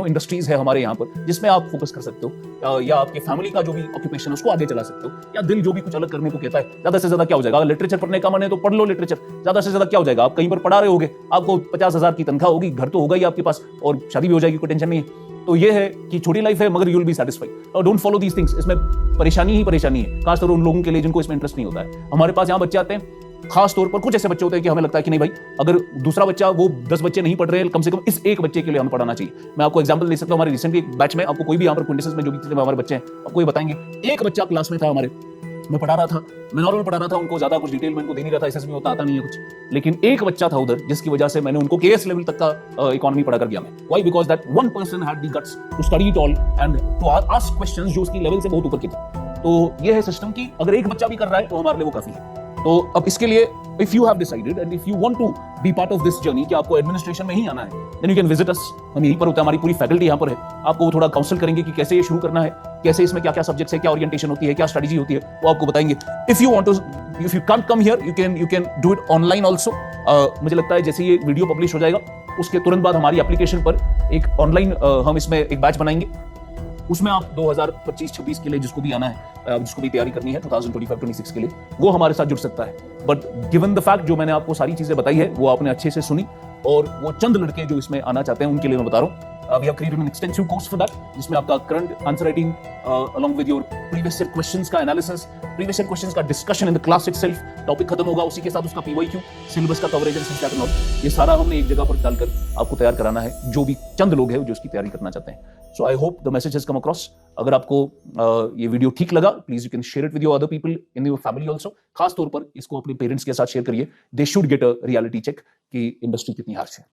इंडस्ट्रीज है हमारे यहाँ पर जिसमें आप फोकस कर सकते हो, या आपके फैमिली का जो भी ऑक्यूपेशन है उसको आगे चला सकते हो, या दिल जो भी कुछ अलग करने को कहता है. ज्यादा से ज्यादा क्या हो जाएगा, अगर लिटरेचर पढ़ने का मन है तो पढ़ लो लिटरेचर. ज्यादा से ज्यादा क्या हो जाएगा, आप कहीं पर पढ़ा रहे होगे, आपको 50,000 की तनख्वाह होगी, घर तो होगा ही आपके पास, और शादी भी हो जाएगी, कोई टेंशन नहीं है. तो ये है कि छोटी लाइफ है मगर यू विल बी सैटिस्फाइड. और डोंट फॉलो दीस थिंग्स. इसमें परेशानी ही परेशानी है, खासतौर उन लोगों के लिए जिनको इसमें इंटरेस्ट नहीं होता है. हमारे पास यहाँ बच्चे आते हैं, खास तौर पर कुछ ऐसे बच्चे होते हैं कि हमें लगता है कि नहीं भाई, अगर दूसरा बच्चा, वो 10 बच्चे नहीं पढ़ रहे हैं, कम से कम इस एक बच्चे के लिए हमें पढ़ाना चाहिए. मैं आपको एग्जांपल दे सकता हूं, हमारे रिसेंटली बैच में, आपको कोई भी यहाँ पर क्विंटेसेंस में जो भी हमारे बच्चे हैं आपको ये बताएंगे. एक बच्चा क्लास में था हमारे, मैं पढ़ा रहा था, मैं नॉर्मल पढ़ा रहा था, उनको ज्यादा कुछ डिटेल में उनको दे नहीं रहा था, एसएसबी होता आता नहीं है कुछ, लेकिन एक बच्चा था उधर जिसकी वजह से मैंने उनको केएस लेवल तक का इकोनॉमी पढ़ा कर गया मैं. Why? Because that one person had the guts to study it all and to ask questions जो उसकी लेवल से बहुत ऊपर के थे. तो ये है सिस्टम कि अगर एक बच्चा भी कर रहा है तो हमारे लिए वो काफी है. तो अब इसके लिए if you have decided and if you want to be part of this journey कि आपको एडमिनिस्ट्रेशन में ही आना है, then you can visit us. हम यहीं पर होते हैं, हमारी पूरी फैकल्टी यहाँ पर है. आपको थोड़ा काउंसिल करेंगे कि कैसे ये शुरू करना है, कैसे इसमें क्या क्या सब्जेक्ट्स है, क्या ओरिएंटेशन होती है, क्या स्ट्रेटजी होती है, वो आपको बताएंगे. If you want to, if you can't come here, you can do it online also. मुझे लगता है जैसे ये वीडियो पब्लिश हो जाएगा उसके तुरंत बाद हमारी एप्लीकेशन पर एक ऑनलाइन हम इसमें एक बैच बनाएंगे. उसमें आप 2025-26 के लिए जिसको भी आना है, जिसको भी तैयारी करनी है 2025-26 के लिए, वो हमारे साथ जुड़ सकता है. बट गिवन द फैक्ट जो मैंने आपको सारी चीजें बताई है वो आपने अच्छे से सुनी, और वो चंद लड़के जो इसमें आना चाहते हैं उनके लिए मैं बता रहा हूँ. We have created an extensive course for that, जिसमें आपका current answer writing along with your previous year questions का एनालिसिस, previous year questions का discussion in the class itself, topic खत्म होगा उसी के साथ उसका PYQ, सिलेबस का कवरेज एंड सच दैट, ये सारा हमने एक जगह पर डालकर आपको तैयार कराना है, जो भी चंद लोग हैं जो इसकी तैयारी करना चाहते हैं. So I hope the message has come across. अगर आपको ये वीडियो ठीक लगा, please you can share it with your other people in your family also. खास तौर पर इसको अपने पेरेंट्स के साथ शेयर करिए. They should get a reality check कि इंडस्ट्री कितनी हार्श है.